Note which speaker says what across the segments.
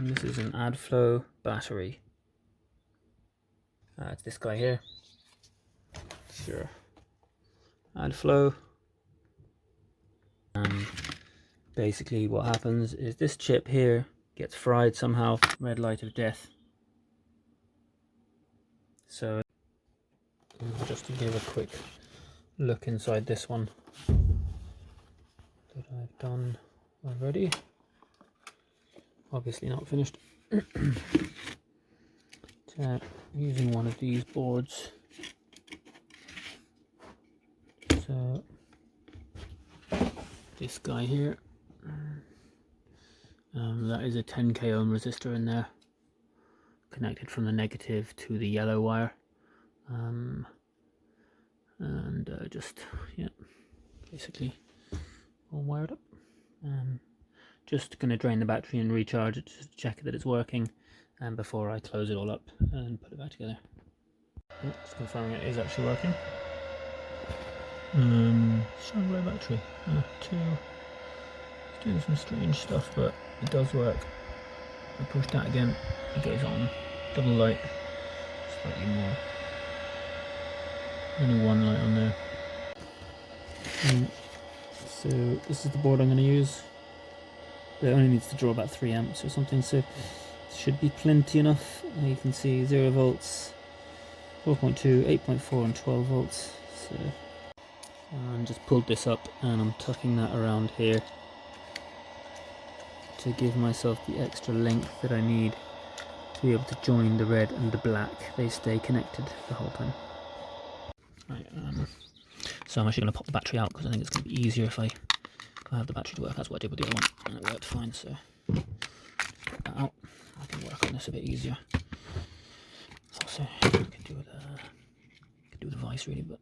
Speaker 1: And this is an Adflow battery. It's this guy here. Sure. Adflow. Basically what happens is this chip here gets fried somehow, red light of death. So just to give a quick look inside this one that I've done already. Obviously not finished. Using one of these boards. So this guy here, that is a 10k ohm resistor in there, connected from the negative to the yellow wire, and just, yeah, basically all wired up. Just going to drain the battery and recharge it to check that it's working, and before I close it all up and put it back together. Just confirming it is actually working. Strong battery. It's doing some strange stuff, but it does work. I push that again, it goes on. Double light, slightly more. Only one light on there. So this is the board I'm going to use. It only needs to draw about 3 amps or something, so it should be plenty enough. You can see 0 volts, 4.2, 8.4 and 12 volts. So and just pulled this up and I'm tucking that around here to give myself the extra length that I need to be able to join the red and the black. They stay connected the whole time. Right, so I'm actually going to pop the battery out because I think it's going to be easier if I have the battery to work. That's what I did with the other one and it worked fine, so pop that out. I can work on this a bit easier. Also, I could do with a vice really, but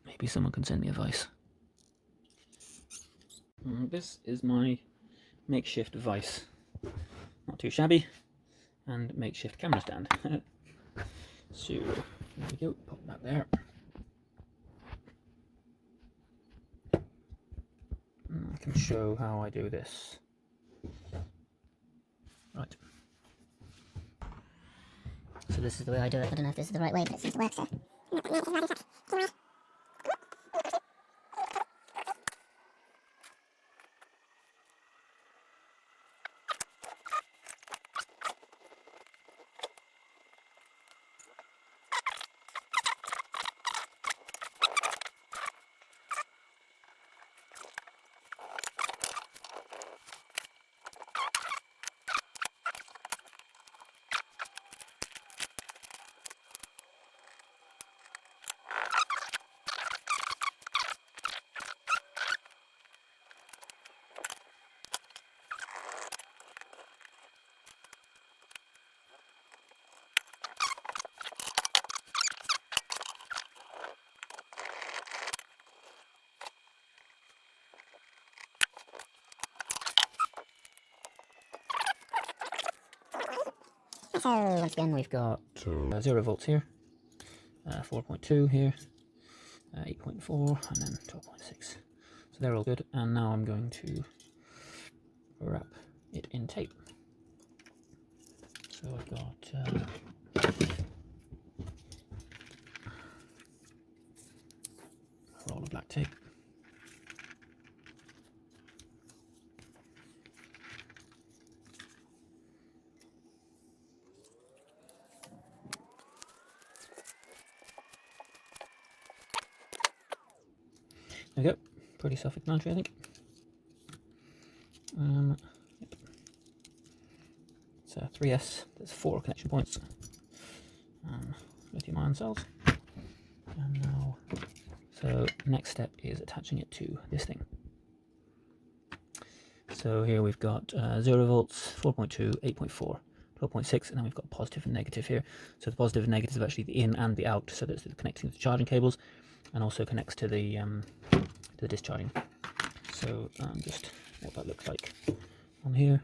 Speaker 1: maybe someone can send me a vice. This is my makeshift vice. Not too shabby. And makeshift camera stand. So, there we go, pop that there. I can show how I do this. Right. So this is the way I do it. I don't know if this is the right way, but it seems to work, so. So once again we've got 0 volts here, 4.2 here, 8.4 and then 12.6. So they're all good, and now I'm going to wrap it in tape. So I've got a roll of black tape. There we go, pretty self-explanatory, I think. Yep. So 3S, there's 4 connection points. Lithium ion cells. And now, so next step is attaching it to this thing. So here we've got 0 volts, 4.2, 8.4, 12.6, and then we've got positive and negative here. So the positive and negative is actually the in and the out, so that's connecting to the charging cables, and also connects to the discharging. So just what that looks like on here.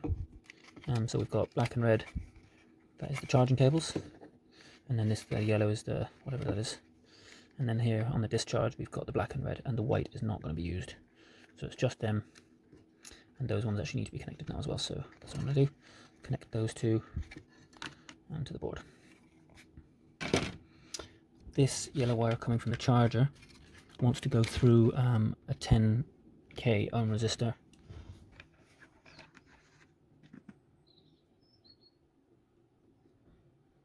Speaker 1: So we've got black and red, that is the charging cables, and then this yellow is the whatever that is. And then here on the discharge we've got the black and red, and the white is not going to be used. So it's just them, and those ones actually need to be connected now as well. So that's what I'm going to do. Connect those two onto the board. This yellow wire coming from the charger wants to go through a 10k ohm resistor.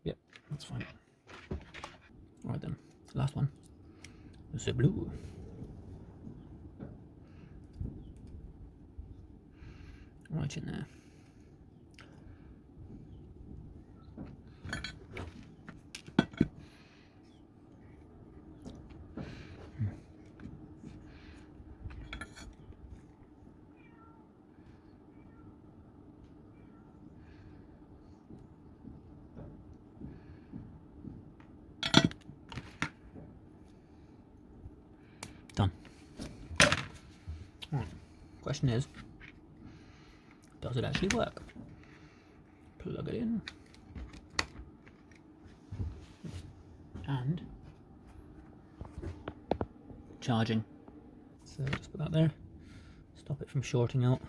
Speaker 1: Yep, that's fine. Alright then, last one. The blue. Right in there. Done. Right. Question is, does it actually work? Plug it in. And charging. So just put that there. Stop it from shorting out.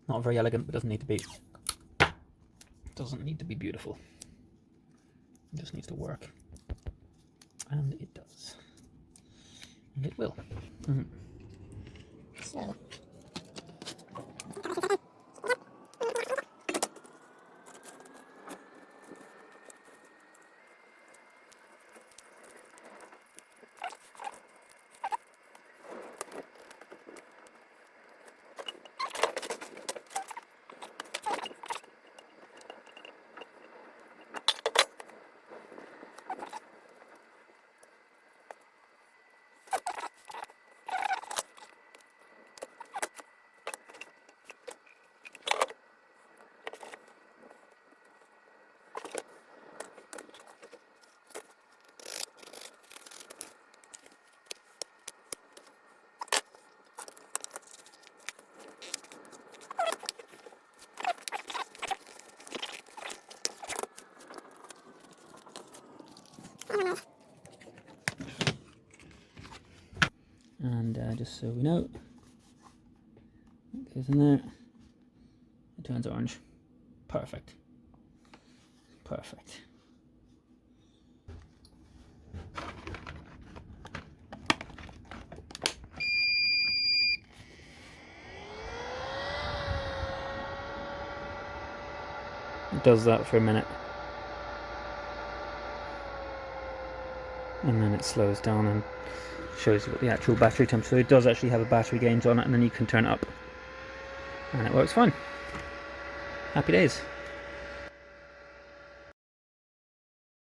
Speaker 1: Not very elegant, but doesn't need to be. Doesn't need to be beautiful. It just needs to work, and it does, and it will. So. And just so we know, it goes in there, it turns orange. Perfect. Perfect. It does that for a minute. And then it slows down and shows you what the actual battery temperature. So it does actually have a battery gauge on it, and then you can turn it up. And it works fine. Happy days.